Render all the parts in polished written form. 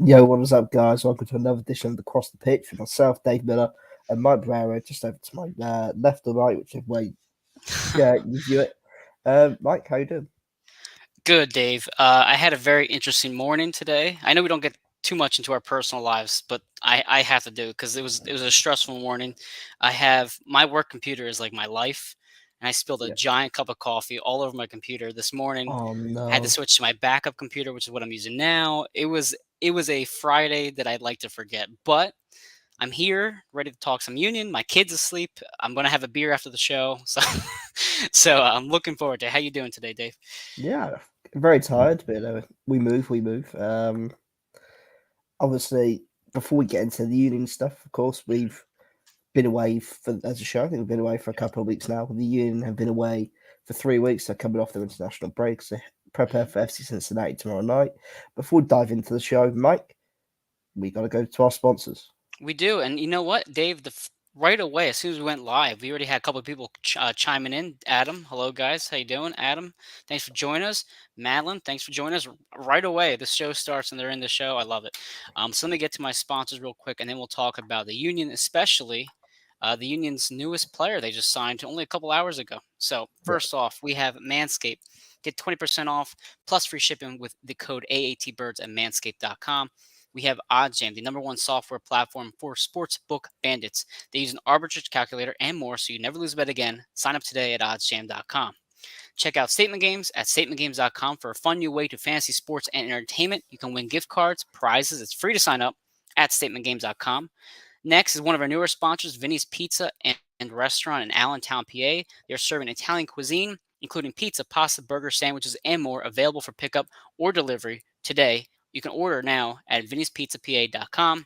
Yo, what is up, guys? Welcome to another edition of the Cross the Pitch with myself, Dave Miller, and Mike Barrera, just over to my left or right, whichever way you view it. Mike, how you doing? Good, Dave. I had a very interesting morning today. I know we don't get too much into our personal lives, but I have to do it because it was a stressful morning. I have my work computer is like my life, and I spilled a Yeah. giant cup of coffee all over my computer this morning. Oh I had to no. switch to my backup computer, which is what I'm using now. It was a Friday that I'd like to forget, but I'm here, ready to talk some Union. My kid's asleep. I'm gonna have a beer after the show, so I'm looking forward to it. How you doing today, Dave? Yeah, very tired, but we move. Obviously, before we get into the union stuff, of course, we've been away as a show. I think we've been away for a couple of weeks now. The union have been away for 3 weeks. They're coming off their international breaks. They prepare for FC Cincinnati tomorrow night. Before we dive into the show, Mike, we got to go to our sponsors. We do, and you know what, Dave? Right away, as soon as we went live, we already had a couple of people chiming in. Adam, hello guys, how you doing? Adam, thanks for joining us. Madeline, thanks for joining us. Right away, the show starts and they're in the show. I love it. So let me get to my sponsors real quick, and then we'll talk about the Union, especially the Union's newest player they just signed only a couple hours ago. So Yeah. first off, we have Manscaped. Get 20% off plus free shipping with the code AATBirds at manscaped.com. We have OddsJam, the number one software platform for sportsbook bandits. They use an arbitrage calculator and more, so you never lose a bet again. Sign up today at oddsjam.com. Check out Statement Games at statementgames.com for a fun new way to fantasy sports and entertainment. You can win gift cards, prizes. It's free to sign up at statementgames.com. Next is one of our newer sponsors, Vinny's Pizza and Restaurant in Allentown, PA. They're serving Italian cuisine, including pizza, pasta, burger, sandwiches, and more, available for pickup or delivery today. You can order now at vinnyspizzapa.com.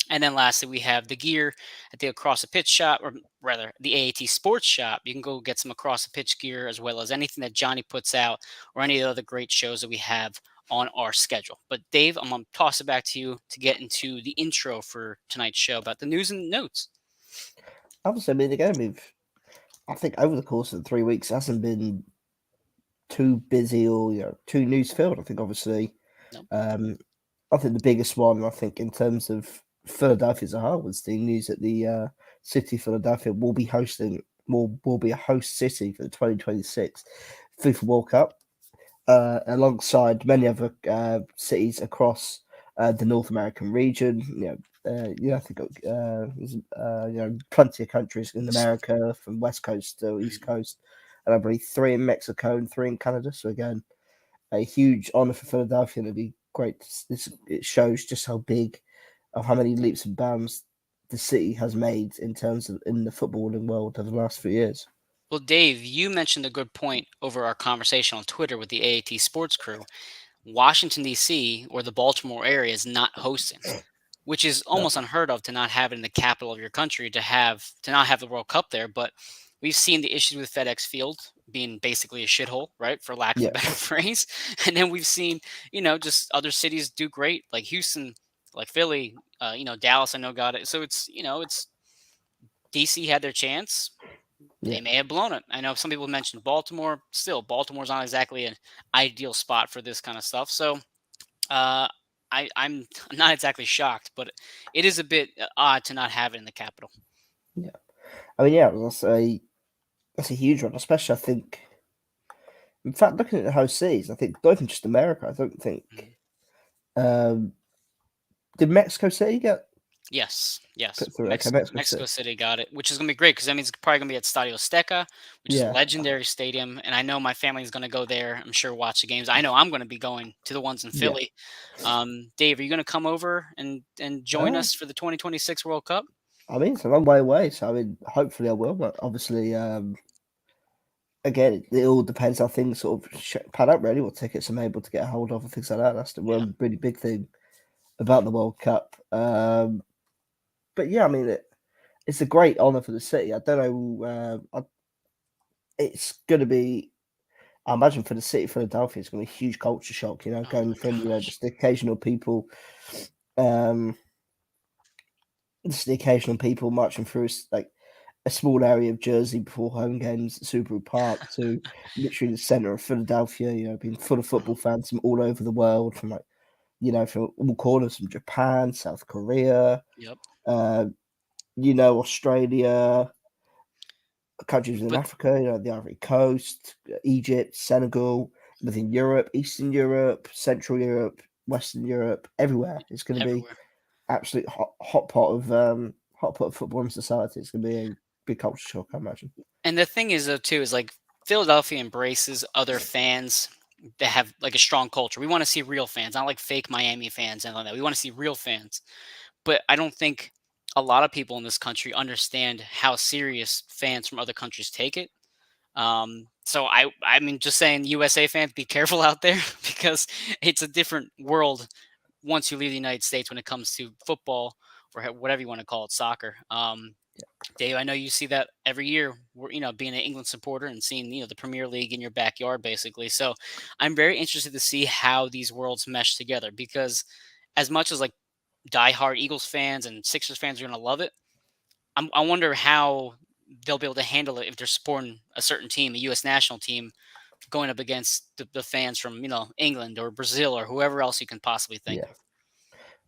And then lastly, we have the gear at the Across the Pitch shop, or rather, the AAT Sports shop. You can go get some Across the Pitch gear, as well as anything that Johnny puts out or any of the other great shows that we have on our schedule. But Dave, I'm going to toss it back to you to get into the intro for tonight's show about the news and notes. Obviously, I mean, again, I think over the course of the 3 weeks, it hasn't been too busy or too news filled. I think obviously, Nope. I think the biggest one, I think, in terms of Philadelphia as a whole, was the news that the city of Philadelphia will be a host city for the 2026 FIFA World Cup, alongside many other cities across the North American region. I think there's plenty of countries in America, from West Coast to East Coast, and I believe 3 in Mexico and 3 in Canada. So again, a huge honor for Philadelphia, and it'd be great. It shows just how big, of how many leaps and bounds the city has made in terms of in the footballing world over the last few years. Well, Dave, you mentioned a good point over our conversation on Twitter with the AAT Sports crew. Washington, D.C., or the Baltimore area is not hosting, which is No. almost unheard of, to not have it in the capital of your country, to not have the World Cup there. But we've seen the issues with FedEx Field being basically a shithole, right, for lack of a Yeah, better phrase. And then we've seen, just other cities do great, like Houston, like Philly, Dallas. I know got it. So it's DC had their chance. yeah. They may have blown it. I know some people mentioned Baltimore. Still, Baltimore's not exactly an ideal spot for this kind of stuff. So uh, I'm not exactly shocked, but it is a bit odd to not have it in the capital. Yeah. I mean, yeah, that's a huge one, especially I think. In fact, looking at the host cities, I think not even just America. I don't think. Mhm. Um, did Mexico City get Yes. put through? Okay, Mexico Mexico City. City got it, which is going to be great because that means it's probably going to be at Stadio Azteca, which is a Yeah, legendary stadium. And I know my family is going to go there. I'm sure watch the games. I know I'm going to be going to the ones in yeah. Philly. Dave, are you going to come over and join Uh, us for the 2026 World Cup? I mean, it's a long way away, so I mean, hopefully I will. But obviously, again, it all depends how things sort of pan out. Really, what tickets I'm able to get a hold of and things like that. That's the Yeah. one really big thing about the World Cup. But yeah, I mean, it's a great honor for the city. I don't know. It's going to be. I imagine for the city of Philadelphia, it's going to be a huge culture shock. Oh Going my from gosh. just the occasional people, um, marching through like a small area of Jersey before home games at Subaru Park to literally the center of Philadelphia. Being full of football fans from all over the world, from like from all corners, from Japan, South Korea, Yep. Australia, countries in But Africa, the Ivory Coast, Egypt, Senegal, within Europe, Eastern Europe, Central Europe, Western Europe, everywhere. It's going to be everywhere. absolute hot pot of football in society. It's going to be a big culture shock, I imagine. And the thing is, though, too, is like Philadelphia embraces other fans that have like a strong culture. We want to see real fans, not like fake Miami fans and all that. We want to see real fans. But I don't think a lot of people in this country understand how serious fans from other countries take it. So I mean, just saying, USA fans, be careful out there because it's a different world once you leave the United States when it comes to football or whatever you want to call it, soccer. Dave, I know you see that every year. Being an England supporter and seeing the Premier League in your backyard, basically. So I'm very interested to see how these worlds mesh together because as much as like diehard Eagles fans and Sixers fans are going to love it, I wonder how they'll be able to handle it if they're supporting a certain team, a U.S. national team, going up against the fans from England or Brazil or whoever else you can possibly think Yeah. of.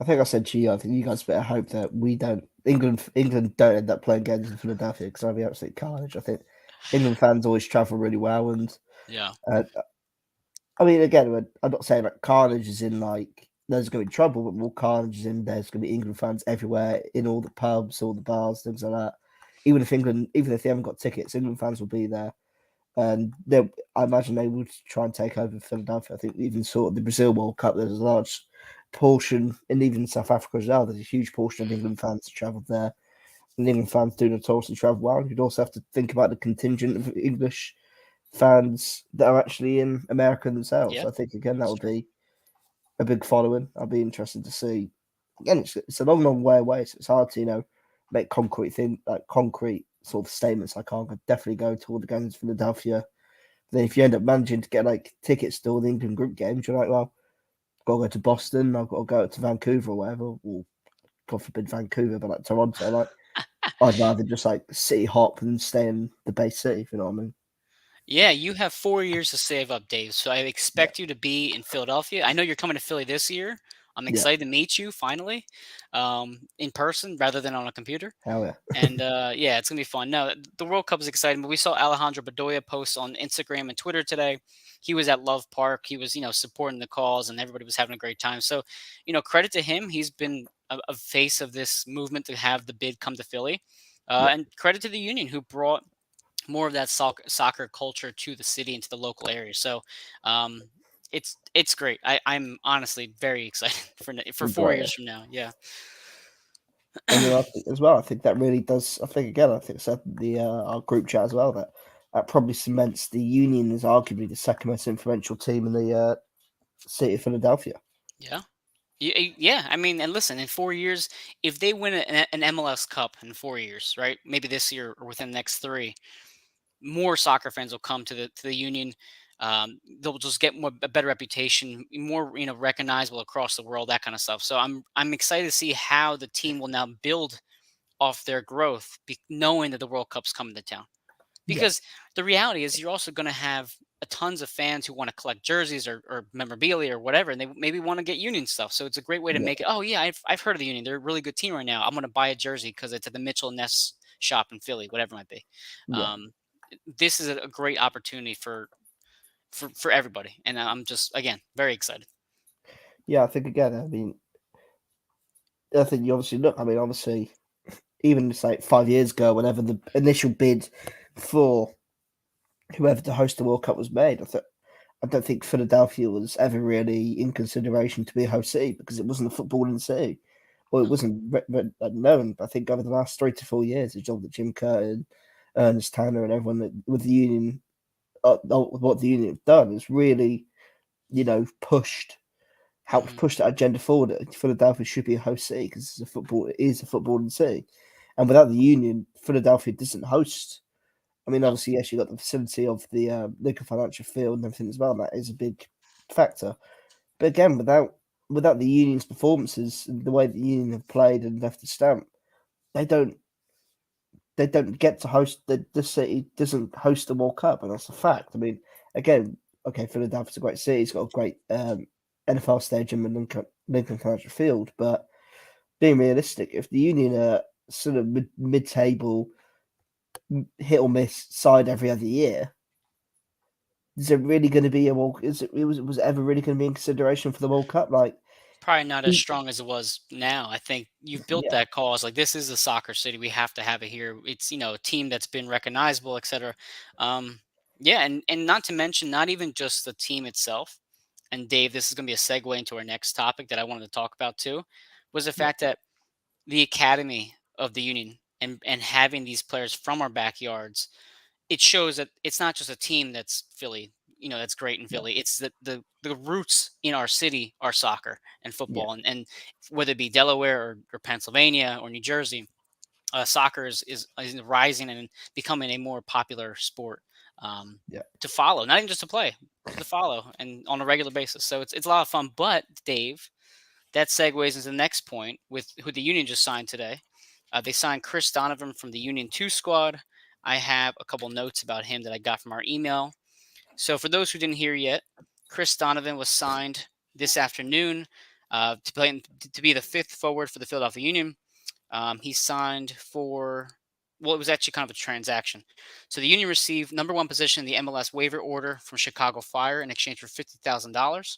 I think I said to you, I think you guys better hope that we don't England don't end up playing games in Philadelphia because that'd be absolute carnage. I think England fans always travel really well, and Yeah. I mean, again, I'm not saying like carnage is in like there's going to be trouble, but more carnage is in there's going to be England fans everywhere in all the pubs, all the bars, things like that. Even if they haven't got tickets, England fans will be there, and I imagine they would try and take over Philadelphia. I think even sort of the Brazil World Cup, there's a large portion, and even South Africa as well. There's a huge portion of England fans that travelled there, and England fans do notoriously travel well. You'd also have to think about the contingent of English fans that are actually in America themselves. Yeah. I think again that That's would true. be a big following. I'd be interested to see. Again, it's a long way away, so it's hard to make concrete sort of statements. Like, I could definitely go to all the games in Philadelphia. Then if you end up managing to get like tickets to all the England group games, you're like, well, I've got to go to Boston, I've got to go to Vancouver or whatever, or God forbid Vancouver, but like Toronto, like I'd rather just like city hop and stay in the base city, if you know what I mean. Yeah, you have 4 years to save up, Dave. So I Yeah, expect you to be in Philadelphia. I know you're coming to Philly this year. I'm yeah, excited to meet you finally, in person rather than on a computer. hell yeah. And yeah, it's gonna be fun. No, the World Cup is exciting, but we saw Alejandro Bedoya post on Instagram and Twitter today. He was at Love Park. He was, supporting the cause, and everybody was having a great time. So, credit to him. He's been a face of this movement to have the bid come to Philly, Yeah. and credit to the union who brought more of that soccer culture to the city and to the local area. So, um, it's great. I'm honestly very excited for 4 years Great. from now. Yeah. And then I think as well, I think that really does. I think again, I think said the our group chat as well that probably cements the Union as arguably the second most influential team in the city of Philadelphia. Yeah. Yeah, I mean, and listen, in 4 years, if they win an MLS Cup in 4 years, right? Maybe this year or within the next three, more soccer fans will come to the Union. They'll just get a better reputation, more recognizable across the world, that kind of stuff. So I'm excited to see how the team will now build off their growth, knowing that the World Cup's coming to town. Yeah, Because the reality is, you're also going to have a tons of fans who want to collect jerseys or memorabilia or whatever, and they maybe want to get Union stuff. So it's a great way to yeah, make it. Oh yeah, I've heard of the Union. They're a really good team right now. I'm going to buy a jersey because it's at the Mitchell Ness shop in Philly, whatever it might be. yeah, Um, this is a great opportunity for everybody, and I'm just again very excited. yeah. I think again, I mean, I think you obviously look. I mean, obviously, even just like 5 years ago, whenever the initial bid for whoever to host the World Cup was made, I don't think Philadelphia was ever really in consideration to be a host city because it wasn't a footballing city. Well, it No. wasn't known. I think over the last 3 to 4 years, the job that Jim Curtin, Ernest Tanner, and everyone with the union, what the union have done is really, pushed, helped Mhm. push that agenda forward. That Philadelphia should be a host city because it is a footballing city, and without the union, Philadelphia doesn't host. I mean, No. obviously, yes, you got the facility of the Lincoln Financial Field and everything as well. And that is a big factor. But again, without the union's performances and the way the union have played and left a stamp, they don't get to host the city doesn't host the World Cup, and that's a Yeah. fact. I mean, again, okay, Philadelphia's a great city. It's got a great NFL stadium in Lincoln Financial Field. But being realistic, if the Union are sort of mid-table, hit or miss side every other year, is it really going to be was it ever really going to be in consideration for the World Cup? Like, Probably not as strong as it was now. I think you've built yeah, that cause. Like, this is a soccer city. We have to have it here. It's, a team that's been recognizable, etc. Um, yeah, and not to mention, not even just the team itself. And Dave, this is going to be a segue into our next topic that I wanted to talk about too, was the yeah, fact that the academy of the Union and having these players from our backyards, it shows that it's not just a team that's Philly, that's great in yeah, Philly. It's that the roots in our city are soccer and yeah, football, and whether it be Delaware or Pennsylvania or New Jersey, soccer is rising and becoming a more popular sport yeah. to follow, not even just to play, to follow and on a regular basis. So it's a lot of fun. But Dave, that segues into the next point with who the Union just signed today. They signed Chris Donovan from the Union 2 squad. I have a couple notes about him that I got from our email. So, for those who didn't hear yet, Chris Donovan was signed this afternoon to be the fifth forward for the Philadelphia Union. He signed for, well, it was actually kind of a transaction. So, the Union received number one position in the MLS waiver order from Chicago Fire in exchange for $50,000.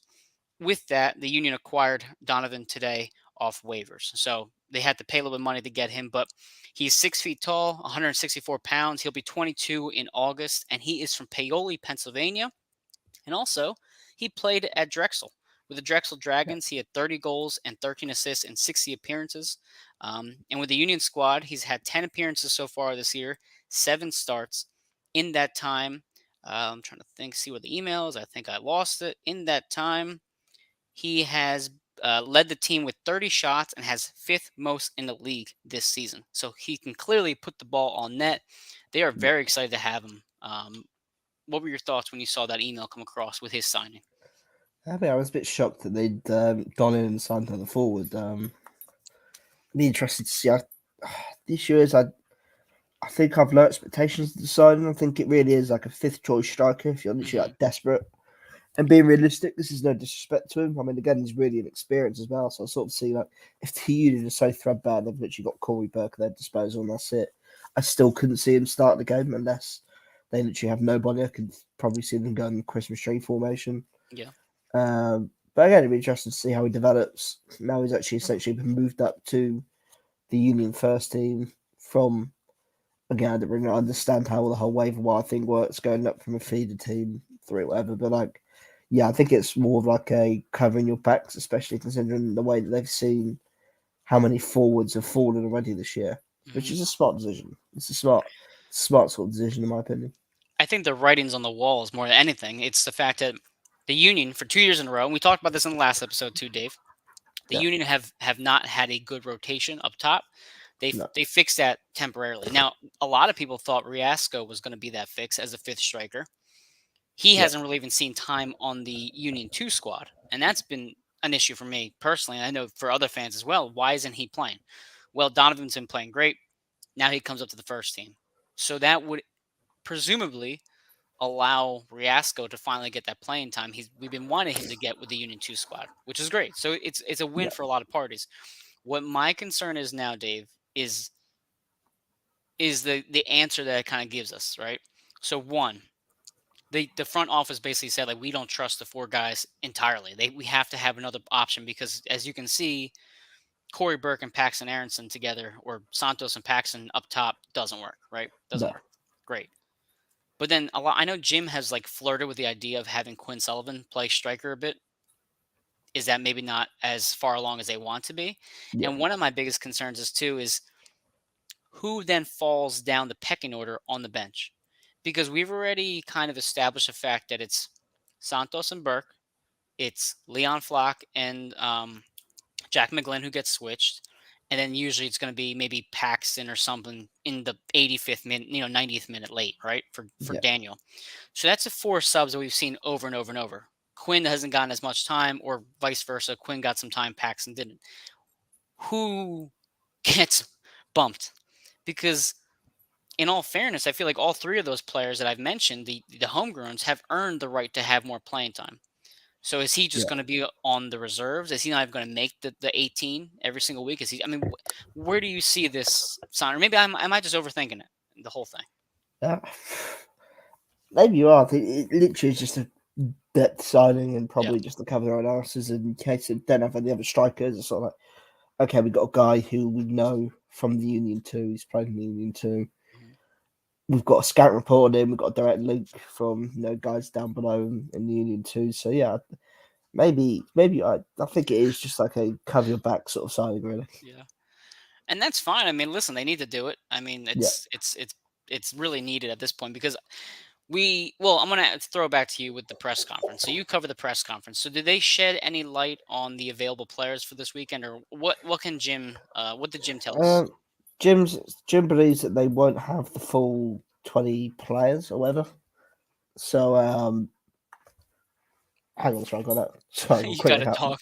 With that, the Union acquired Donovan today off waivers. So they had to pay a little bit of money to get him, but he's 6 feet tall, 164 pounds. He'll be 22 in August, and he is from Paoli, Pennsylvania. And also, he played at Drexel. With the Drexel Dragons, he had 30 goals and 13 assists in 60 appearances. And with the Union squad, he's had 10 appearances so far this year, 7 starts. In that time, I'm trying to think, see what the email is. I think I lost it. In that time, he has led the team with 30 shots and has fifth most in the league this season. So he can clearly put the ball on net. They are Yeah. very excited to have him. What were your thoughts when you saw that email come across with his signing? I mean, I was a bit shocked that they'd gone in and signed another forward. Be interested to see. The issue is, I think I've low expectations of the signing. I think it really is like a fifth choice striker if you're literally Hmm. like desperate. And being realistic, this is no disrespect to him. I mean, again, he's really inexperienced as well. So I sort of see like if the Union is so threadbare, they've literally got Corey Burke at their disposal, and that's it. I still couldn't see him start the game unless they literally have nobody. I could probably see them going Christmas tree formation. Yeah. But again, it'd be interesting to see how he develops. Now he's actually essentially been moved up to the Union first team from, again, I don't really understand how the whole waiver wire thing works, going up from a feeder team through whatever. But like, yeah, I think it's more of like a covering your backs, especially considering the way that they've seen how many forwards have fallen already this year, which Hmm. is a smart decision. It's a smart sort of decision, in my opinion. I think the writing's on the walls more than anything. It's the fact that the Union, for 2 years in a row, and we talked about this in the last episode too, Dave. The Yeah, Union have not had a good rotation up top. They no, they fixed that temporarily. Now, a lot of people thought Riasco was going to be that fix as a fifth striker. He yeah, hasn't really even seen time on the Union 2 squad, and that's been an issue for me personally, and I know for other fans as well. Why isn't he playing? Well, Donovan's been playing great. Now he comes up to the first team. So that would presumably allow Riasco to finally get that playing time we've been wanting him to get with the Union 2 squad, which is great. So it's a win yeah, for a lot of parties. What my concern is now, Dave, is the answer that it kind of gives us, right? So one, the front office basically said like we don't trust the four guys entirely. We have to have another option because as you can see, Corey Burke and Paxton Aronson together or Santos and Paxton up top doesn't work, right? Doesn't no, work. Great. But then a lot I know Jim has like flirted with the idea of having Quinn Sullivan play striker a bit. Is that maybe not as far along as they want to be? yeah, And one of my biggest concerns is too is who then falls down the pecking order on the bench? Because we've already kind of established the fact that it's Santos and Burke, it's Leon Flock and Jack McGlynn who gets switched, and then usually it's going to be maybe Paxton or something in the 85th minute, 90th minute late, right? For yeah, Daniel. So that's the four subs that we've seen over and over and over. Quinn hasn't gotten as much time, or vice versa. Quinn got some time, Paxton didn't. Who gets bumped? Because in all fairness, I feel like all three of those players that I've mentioned, the homegrowns, have earned the right to have more playing time. So is he just Yeah. going to be on the reserves? Is he not even going to make the 18 every single week? Is he? I mean, where do you see this sign? Or maybe am I just overthinking it, the whole thing? Uh, maybe you are. I think it literally is just a depth signing and Yeah. probably just to cover their own asses in case they don't have any other strikers. It's sort of like, okay, we've got a guy who we know from the Union 2. He's played in the Union 2. Mhm. We've got a scout report on him. We've got a direct link from guys down below in the Union 2. So yeah, maybe I think it is just like a cover your back sort of signing, really. Yeah. And that's fine. I mean, listen, they need to do it. I mean, Yeah. it's really needed at this point because well, I'm gonna throw it back to you with the press conference. So you cover the press conference. So did they shed any light on the available players for this weekend, or what did Jim tell us? Um, Jim believes that they won't have the full 20 players or whatever. So hang on, sorry, I got that. Sorry, I'm You got quickly to out. talk.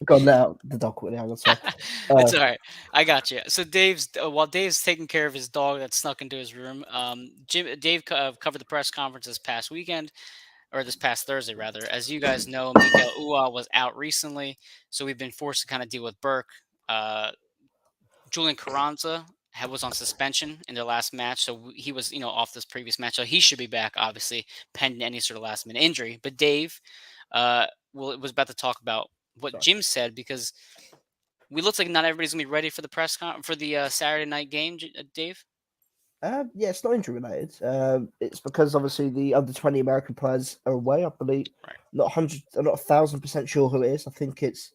Got out the dog quickly. Hang on, sorry. Uh, It's all right. I got you. So while Dave's taking care of his dog that snuck into his room, Dave covered the press conference this past weekend, or this past Thursday rather. As you guys know, Mikael Ua was out recently, so we've been forced to kind of deal with Burke. Julian Carranza was on suspension in their last match, so he was off this previous match, so he should be back obviously pending any sort of last minute injury. But Dave, was about to talk about what sorry. Jim said because we looks like not everybody's gonna be ready for the for the Saturday night game, Dave. Yeah, it's not injury related. It's because obviously the under 20 American players are away. I believe Right, not 100. I'm not 1,000% sure who it is. I think it's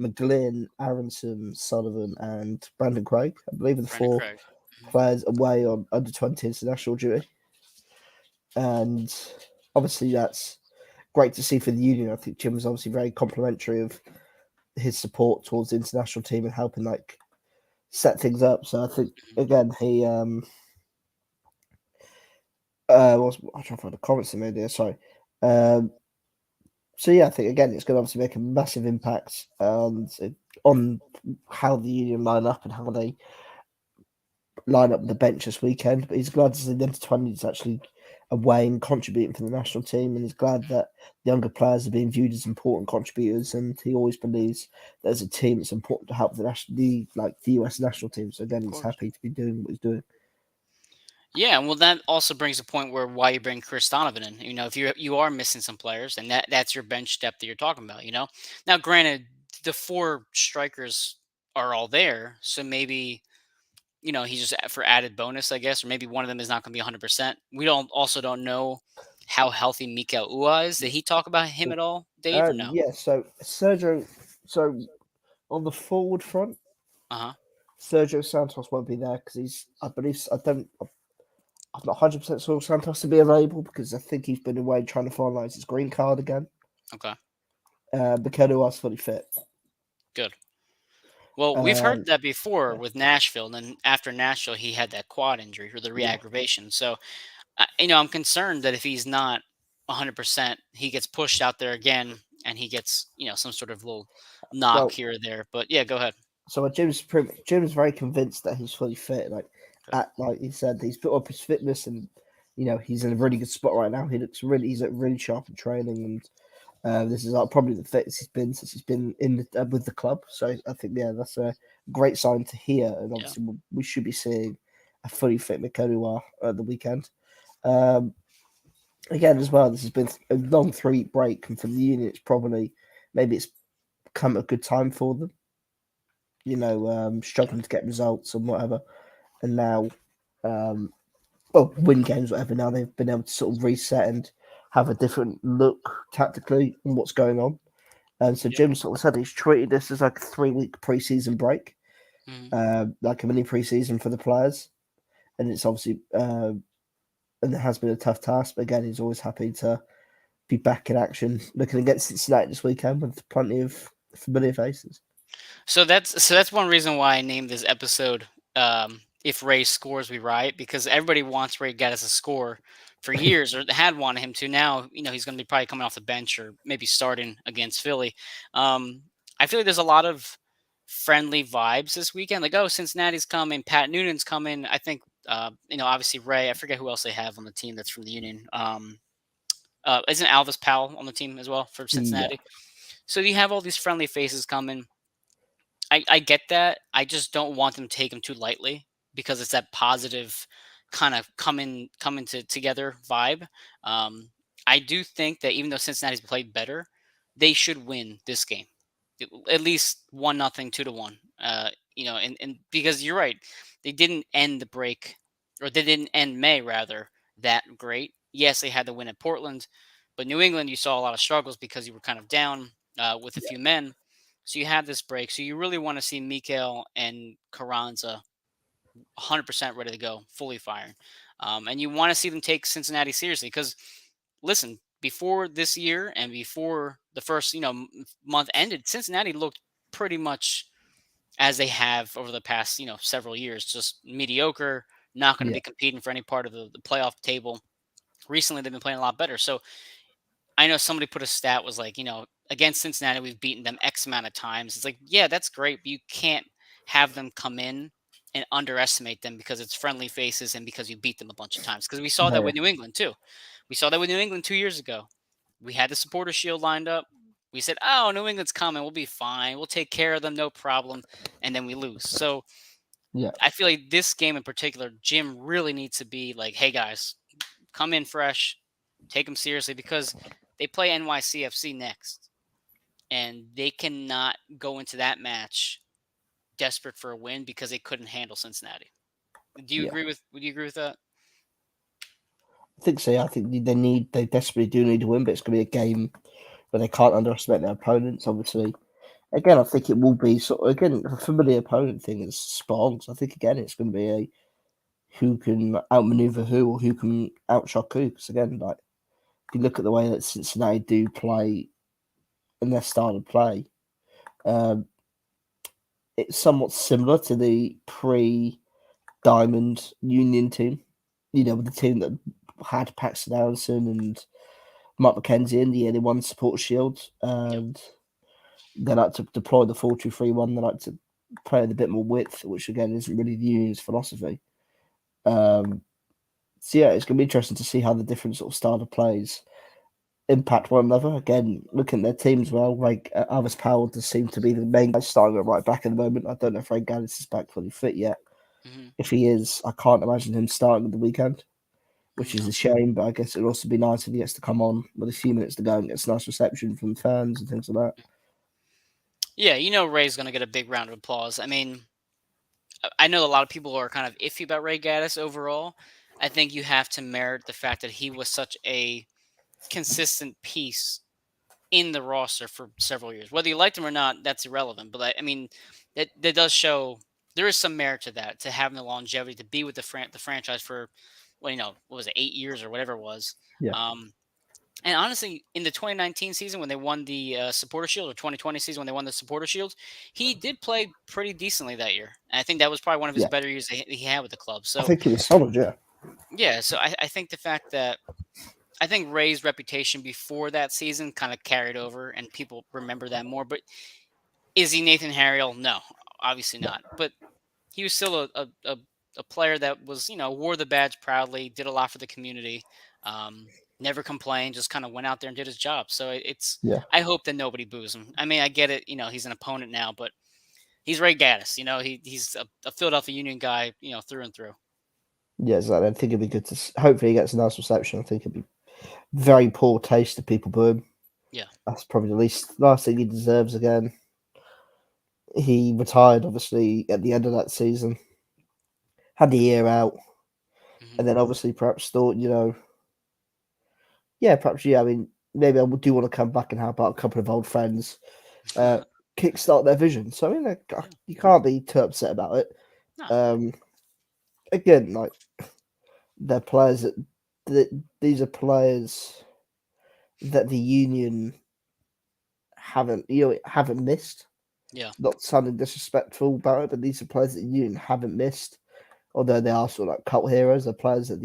McGlynn, Aronson, Sullivan, and Brandon Craig. I believe are the Brandon four Craig. Mhm. players away on under 20 international duty. And obviously that's great to see for the union. I think Jim was obviously very complimentary of his support towards the international team and helping like set things up. So I think again he I'm trying to find the comments he made there. Sorry. Um, so yeah, I think again it's going to obviously make a massive impact on how the union line up and how they line up the bench this weekend. But he's glad to see the under 20s actually away and contributing for the national team, and he's glad that younger players are being viewed as important contributors. And he always believes that as a team, it's important to help the US national team. So again, Of he's course. happy to be doing what he's doing. Yeah, well, that also brings a point where why you bring Chris Donovan in. If you are missing some players, and that's your bench depth that you're talking about. Now granted, the four strikers are all there, so maybe he's just for added bonus, I guess, or maybe one of them is not going to be 100%. We don't know how healthy Mikael Ua is. Did he talk about him at all, Dave, or no? Yeah, so Sergio, so on the forward front, Uh huh. Sergio Santos won't be there because I believe, I'm not 100% sure Santos to be available because I think he's been away trying to finalise his green card again. Okay. Because was fully fit. Good. Well, we've Um, heard that before yeah, with Nashville, and then after Nashville, he had that quad injury or the yeah. re-aggravation. So, I'm concerned that if he's not 100%, he gets pushed out there again, and he gets some sort of little knock Well, here or there. But yeah, go ahead. so Jim's very convinced that he's fully fit. Good. Like he said, he's built up his fitness, and he's in a really good spot right now. He's like really sharp in training, and this is like probably the fittest he's been since he's been with the club. So I think that's a great sign to hear, and Yeah. obviously we should be seeing a fully fit Mikolua at the weekend. Um, Again, as well, this has been a long 3 break, and for the union, maybe it's come at a good time for them. Struggling to get results and whatever, and now, um, win games, whatever. Now they've been able to sort of reset and have a different look tactically on what's going on. And so Yep. Jim sort of said he's treated this as like a 3-week preseason break, Mhm. like a mini preseason for the players. And it's obviously, and it has been a tough task, but again, he's always happy to be back in action, looking against Cincinnati this weekend with plenty of familiar faces. So that's one reason why I named this episode "If Ray Scores We Riot," because everybody wants Ray Gaddis to score for years, or had wanted him to. Now he's going to be probably coming off the bench or maybe starting against Philly. I feel like there's a lot of friendly vibes this weekend. Like, oh, Cincinnati's coming, Pat Noonan's coming. I think obviously Ray. I forget who else they have on the team that's from the Union. Isn't Alvis Powell on the team as well for Yeah, Cincinnati? So you have all these friendly faces coming. I get that. I just don't want them to take them too lightly because it's that positive kind of coming together vibe. Um, I do think that even though Cincinnati's played better, they should win this game, at least 1-0, 2-1. And because you're right, they didn't end the break, or they didn't end May rather that great. Yes, they had to win at Portland, but New England, you saw a lot of struggles because you were kind of down with a yeah, few men. So you have this break. So you really want to see Mikael and Carranza 100% ready to go, fully firing. And you want to see them take Cincinnati seriously because, listen, before this year and before the first month ended, Cincinnati looked pretty much as they have over the past several years, just mediocre, not going to yeah, be competing for any part of the playoff table. Recently, they've been playing a lot better. So I know somebody put a stat was like, against Cincinnati, we've beaten them X amount of times. It's like, yeah, that's great, but you can't have them come in and underestimate them because it's friendly faces and because you beat them a bunch of times. Because we saw that yeah, with New England too. We saw that with New England 2 years ago. We had the supporter shield lined up. We said, "Oh, New England's coming. We'll be fine. We'll take care of them, no problem." And then we lose. So yeah, I feel like this game in particular, Jim really needs to be like, "Hey guys, come in fresh, take them seriously," because they play NYCFC next, and they cannot go into that match desperate for a win because they couldn't handle Cincinnati. Do you yeah. agree with? Would you agree with that? I think so. Yeah, I think they desperately do need to win, but it's going to be a game where they can't underestimate their opponents. Obviously, again, I think it will be sort of again a familiar opponent thing is spot on. So I think again it's going to be a who can outmaneuver who or who can outshot who. Because again, like if you look at the way that Cincinnati do play and their style of play, um, it's somewhat similar to the pre-Diamond Union team. You know, with the team that had Paxton Allison and Mark McKenzie in the year they won Support Shield, Yep. and they like to deploy the 4-2-3-1. They like to play with a bit more width, which again isn't really the Union's philosophy. Um, so yeah, it's going to be interesting to see how the different sort of style of plays impact one another. Again, looking at their teams, well, like Alvis Powell does seem to be the main guy starting at right back at the moment. I don't know if Gaddis is back fully fit yet. Hmm. If he is, I can't imagine him starting at the weekend, which is No. a shame. But I guess it'd also be nice if he gets to come on with a few minutes to go and gets a nice reception from fans and things like that. Yeah, Ray's going to get a big round of applause. I mean, I know a lot of people are kind of iffy about Ray Gaddis overall. I think you have to merit the fact that he was such a consistent piece in the roster for several years. Whether you liked him or not, that's irrelevant. But I mean, that does show there is some merit to that, to having the longevity to be with the franchise for, well, what was it, 8 years or whatever it was. Yeah, Um, and honestly, in the 2019 season when they won the Supporter Shield, or 2020 season when they won the Supporter Shield, he did play pretty decently that year. And I think that was probably one of his yeah. better years that he had with the club. I So think he was solid. Yeah, yeah, so I think the fact that I think Ray's reputation before that season kind of carried over, and people remember that more. But is he Nathan Harriel? No, obviously no, not. But he was still a player that was, wore the badge proudly, did a lot for the community, never complained, just kind of went out there and did his job. So it's, yeah, I hope that nobody boos him. I mean, I get it, he's an opponent now, but he's Ray Gaddis. He's a Philadelphia Union guy, through and through. yeah. Exactly. I think it'd be good to. Hopefully, he gets a nice reception. I think it'd be very poor taste if people boo him. Yeah. That's probably the last thing he deserves. Again, he retired obviously at the end of that season, had the year out, Hmm. and then obviously perhaps thought, yeah, perhaps yeah. I mean, maybe I do want to come back and help out a couple of old friends, uh, kickstart their vision. So I mean, Yeah. you can't be too upset about it. No. Um, again, like they're players these are players that the union haven't missed. Yeah. Not sounding disrespectful about it, but these are players that the union haven't missed. Although they are sort of like cult heroes, they're players that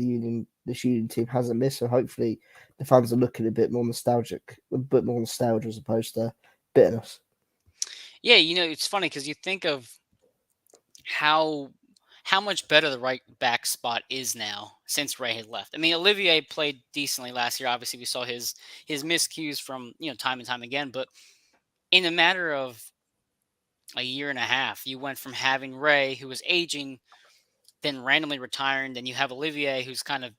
this union team hasn't missed. So hopefully the fans are looking a bit more nostalgic, a bit more nostalgia as opposed to bitterness. Yeah. It's funny because you think of how how much better the right back spot is now since Ray had left. I mean, Olivier played decently last year. Obviously, we saw his miscues from time and time again. But in a matter of a year and a half, you went from having Ray, who was aging, then randomly retiring. Then you have Olivier, who's kind of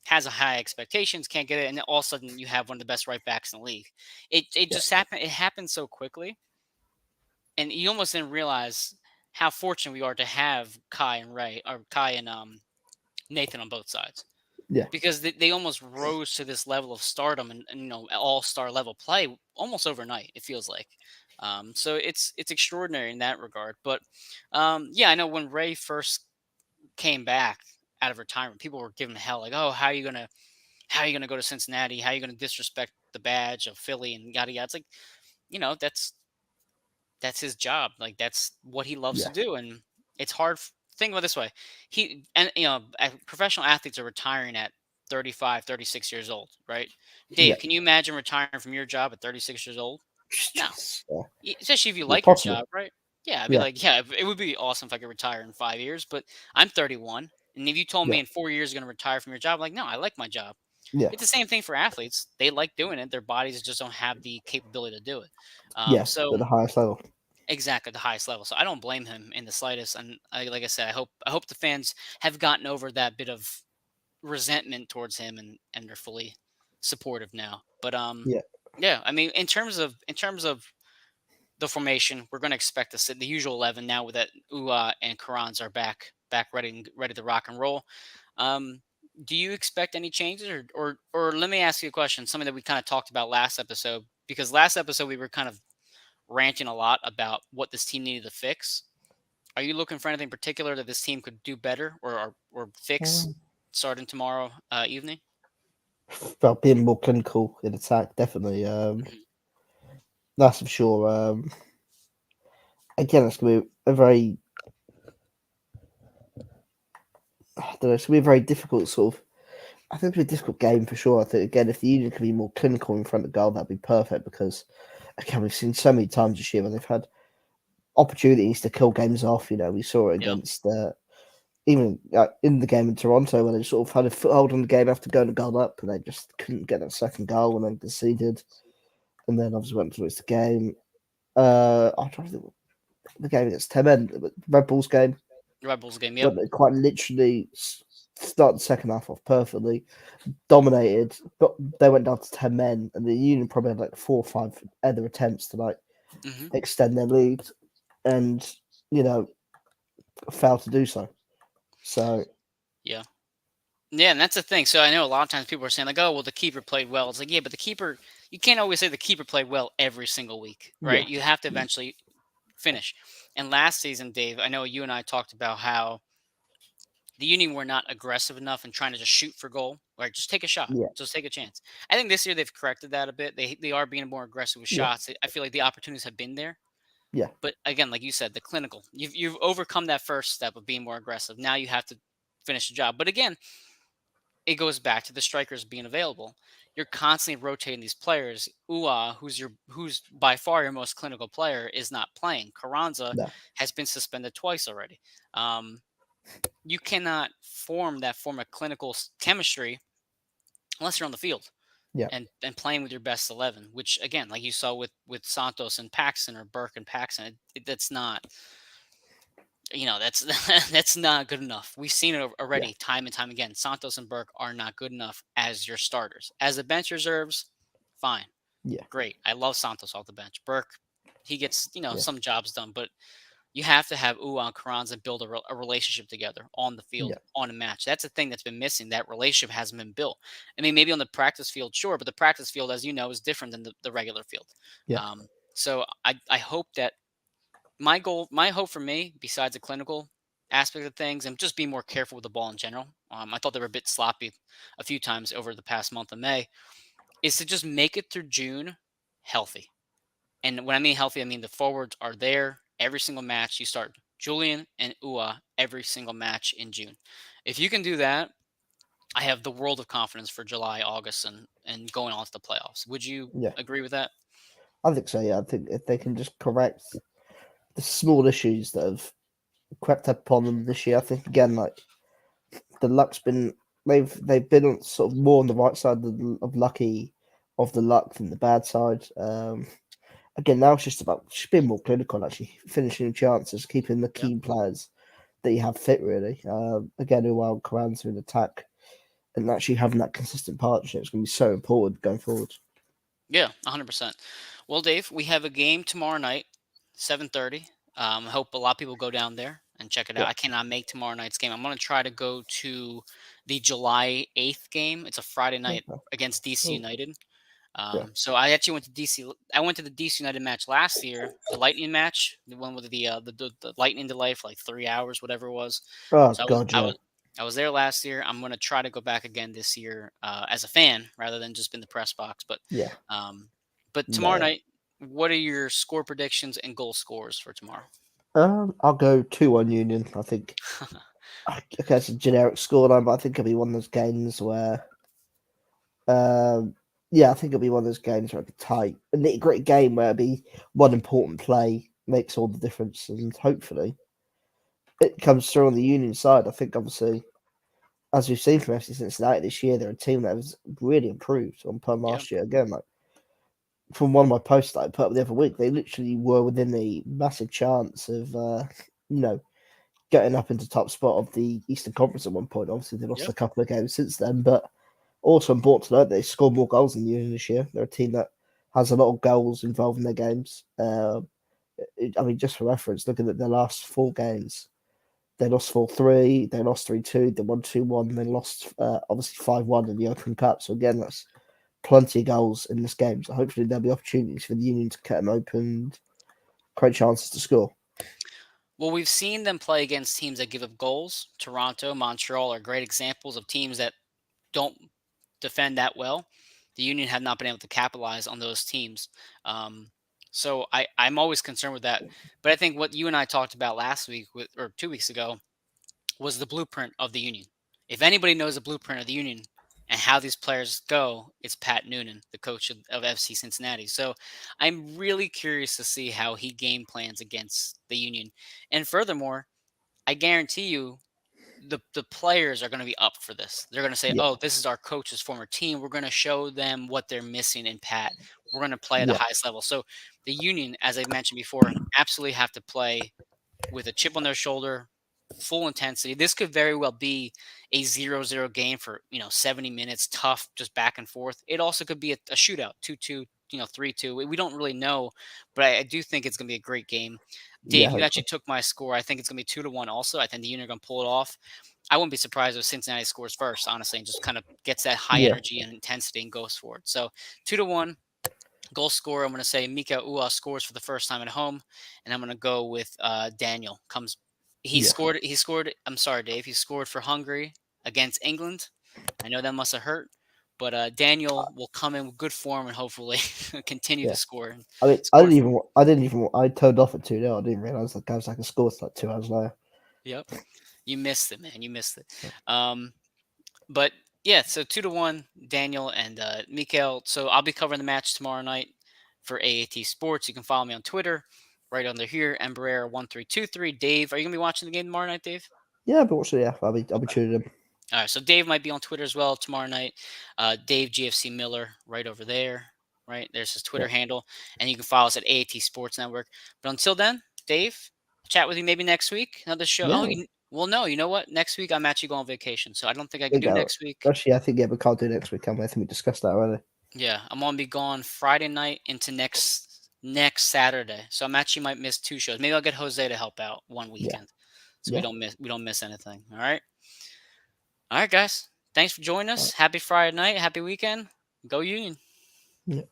has a high expectations, can't get it, and then all of a sudden you have one of the best right backs in the league. It Yeah, just happened. It happened so quickly, and you almost didn't realize how fortunate we are to have Kai and Ray, or Kai and Nathan on both sides, yeah, because they almost rose to this level of stardom and all-star level play almost overnight. It feels like. So it's extraordinary in that regard. But yeah, I know when Ray first came back out of retirement, people were giving him hell, like, "Oh, how are you gonna go to Cincinnati? How are you gonna disrespect the badge of Philly and yada yada?" It's like, that's his job. Like, that's what he loves to yeah, do, and it's hard. Think about it this way: professional athletes are retiring at 35, 36 years old, right? yeah. Dave, can you imagine retiring from your job at 36 years old? No, Yeah, especially if you not like your possible. job, right? Yeah, I'd be Yeah, like, yeah, it would be awesome if I could retire in 5 years, but I'm 31. And if you told yeah, me in 4 years you're going to retire from your job, I'm like, no, I like my job. yeah, It's the same thing for athletes. They like doing it. Their bodies just don't have the capability to do it. yeah. So At the highest level. exactly the highest level. So I don't blame him in the slightest. And like I said, I hope the fans have gotten over that bit of resentment towards him and they're fully supportive now. But Yeah, yeah, I mean, in terms of the formation, we're going to expect to sit the usual 11 now with that Ua and Karans are back ready to rock and roll. Um, do you expect any changes, or let me ask you a question, something that we kind of talked about last episode, because last episode we were kind of ranting a lot about what this team needed to fix. Are you looking for anything particular that this team could do better or fix um, starting tomorrow evening? about being more clinical in attack, definitely. Mhm. That's for sure. Again, it's gonna be a very, I don't know, it's gonna be a very difficult sort of. I think it'll be a difficult game for sure. I think again, if the Union can be more clinical in front of goal, that'd be perfect because again, we've seen so many times this year when they've had opportunities to kill games off. We saw it Yep. against even in the game in Toronto when they sort of had a foothold on the game after going a goal up and they just couldn't get that second goal and then conceded. And then obviously went towards the game. I'm trying to think the game against Temen, the Red Bulls game, Red Bulls game. Yep. when they quite literally started the second half off perfectly, dominated, but they went down to 10 men, and the Union probably had like 4 or 5 other attempts to like Hmm. extend their lead and, you know, failed to do so. So, Yeah. Yeah, and that's the thing. So I know a lot of times people are saying like, "Oh, well, the keeper played well." It's like, yeah, but the keeper, you can't always say the keeper played well every single week, right? yeah, You have to eventually finish. And last season, Dave, I know you and I talked about how the Union were not aggressive enough in trying to just shoot for goal, right? Just take a shot, yeah, just take a chance. I think this year they've corrected that a bit. They are being more aggressive with yeah, shots. I feel like the opportunities have been there, yeah, but again, like you said, the clinical. You've overcome that first step of being more aggressive. Now you have to finish the job. But again, it goes back to the strikers being available. You're constantly rotating these players. Ua, who's by far your most clinical player, is not playing. Carranza no, has been suspended twice already. Um, you cannot form that form of clinical chemistry unless you're on the field yeah, and playing with your best 11. Which again, like you saw with Santos and Paxton or Burke and Paxton, that's not that's that's not good enough. We've seen it yeah, already time and time again. Santos and Burke are not good enough as your starters. As the bench reserves, fine, yeah, great. I love Santos off the bench. Burke, he gets yeah, some jobs done, but you have to have Uwa and Carranza and build a relationship together on the field, yeah, on a match. That's the thing that's been missing. That relationship hasn't been built. I mean, maybe on the practice field, sure, but the practice field, as you know, is different than the regular field. yeah, So I hope that my hope for me, besides the clinical aspect of things, and just being more careful with the ball in general. I thought they were a bit sloppy a few times over the past month of May. Is to just make it through June healthy. And when I mean healthy, I mean the forwards are there every single match. You start Julian and Ua every single match in June. If you can do that, I have the world of confidence for July, August, and going on to the playoffs. Would you yeah. agree with that? I think so. Yeah, I think if they can just correct the small issues that have crept up upon them this year. I think again, like the luck's been they've been sort of more on the right side of lucky of the luck than the bad side. Again, now it's just about just being more clinical, actually finishing chances, keeping the Yep. key players that you have fit really. Again, while Karan's in attack and actually having that consistent partnership is going to be so important going forward. Yeah, 100%. Well, Dave, we have a game tomorrow night, 7:30. I hope a lot of people go down there and check it Yeah. out. I cannot make tomorrow night's game. I'm going to try to go to the July 8th game. It's a Friday night Okay. against DC Oh, United. yeah. So I actually went to DC. I went to the DC United match last year, the Lightning match, the one with the Lightning delay for like 3 hours, whatever it was. Oh So I was God, I yeah, was I was there last year. I'm going to try to go back again this year as a fan rather than just in the press box. yeah. Um, but tomorrow No. night, what are your score predictions and goal scores for tomorrow? I'll go 2-1 Union. I think. Okay, it's a generic scoreline, but I think it'll be one of those games where, yeah, I think it'll be one of those games where it'll be tight, a nitty gritty game where it'll be one important play makes all the difference, and hopefully it comes through on the Union side. I think obviously, as we've seen from FC Cincinnati this year, they're a team that has really improved on per Yeah, last year. Again, like from one of my posts that I put up the other week, they literally were within a massive chance of, you know, getting up into top spot of the Eastern Conference at one point. Obviously, they lost yeah, a couple of games since then, but also important to note they scored more goals than the Union this year. They're a team that has a lot of goals involved in their games. I mean, just for reference, looking at their last 4 games, they lost 4-3, they lost 3-2, they won 2-1, they lost obviously 5-1 in the Open Cup. So again, that's plenty of goals in this game. So hopefully there'll be opportunities for the Union to cut them open and create chances to score. Well, we've seen them play against teams that give up goals. Toronto, Montreal are great examples of teams that don't defend that well. The Union have not been able to capitalize on those teams. I'm always concerned with that. But I think what you and I talked about last week or 2 weeks ago was the blueprint of the Union. If anybody knows the blueprint of the Union and how these players go, it's Pat Noonan, the coach of FC Cincinnati. So I'm really curious to see how he game plans against the Union. And furthermore, I guarantee you the players are going to be up for this. They're going to say, Yeah, "Oh, this is our coach's former team. We're going to show them what they're missing in Pat. We're going to play at the yeah, highest level." So the Union, as I mentioned before, absolutely have to play with a chip on their shoulder, full intensity. This could very well be a 0-0 game for 70 minutes, tough, just back and forth. It also could be a shootout, 2-2, 3-2. We don't really know, but I do think it's going to be a great game. yeah. Dave, you actually Hopefully, took my score. I think it's going to be 2-1 also. I think the Union are going to pull it off. I wouldn't be surprised if Cincinnati scores first, honestly, and just kind of gets that high yeah, energy and intensity and goes for it. So 2-1. Goal scorer, I'm going to say Mika Ua scores for the first time at home, and I'm going to go with Daniel. He yeah, scored. He scored. I'm sorry, Dave. He scored for Hungary against England. I know that must have hurt, but Daniel will come in with good form and hopefully continue to yeah. score. And I mean, score for. I didn't even, I turned off at 2-0. I didn't realize that guys like a score like 2 hours later. Yep, you missed it, man. You missed it. Um, But yeah, so 2-1, Daniel and Mikael. So I'll be covering the match tomorrow night for AAT Sports. You can follow me on Twitter right under here, Embraer1323. Dave, are you gonna be watching the game tomorrow night, Dave? Yeah, but also, yeah, I'll be Okay. tuning in. All right, so Dave might be on Twitter as well tomorrow night. Dave GFC Miller, right over there. Right there's his Yeah, Twitter handle, and you can follow us at AAT Sports Network. But until then, Dave, I'll chat with you maybe next week. Another show. yeah. Well, no, you know what? Next week I'm actually going on vacation, so I don't think I I can think do next week. actually, I think yeah, we can't do next week. Can we? I think we discussed that already. Yeah, I'm gonna be gone Friday night into next Saturday. So I'm actually might miss 2 shows. Maybe I'll get Jose to help out one Yeah, weekend, so we yeah, don't miss anything. All right, guys. Thanks for joining uh, us. Happy Friday night. Happy weekend. Go Union. yeah.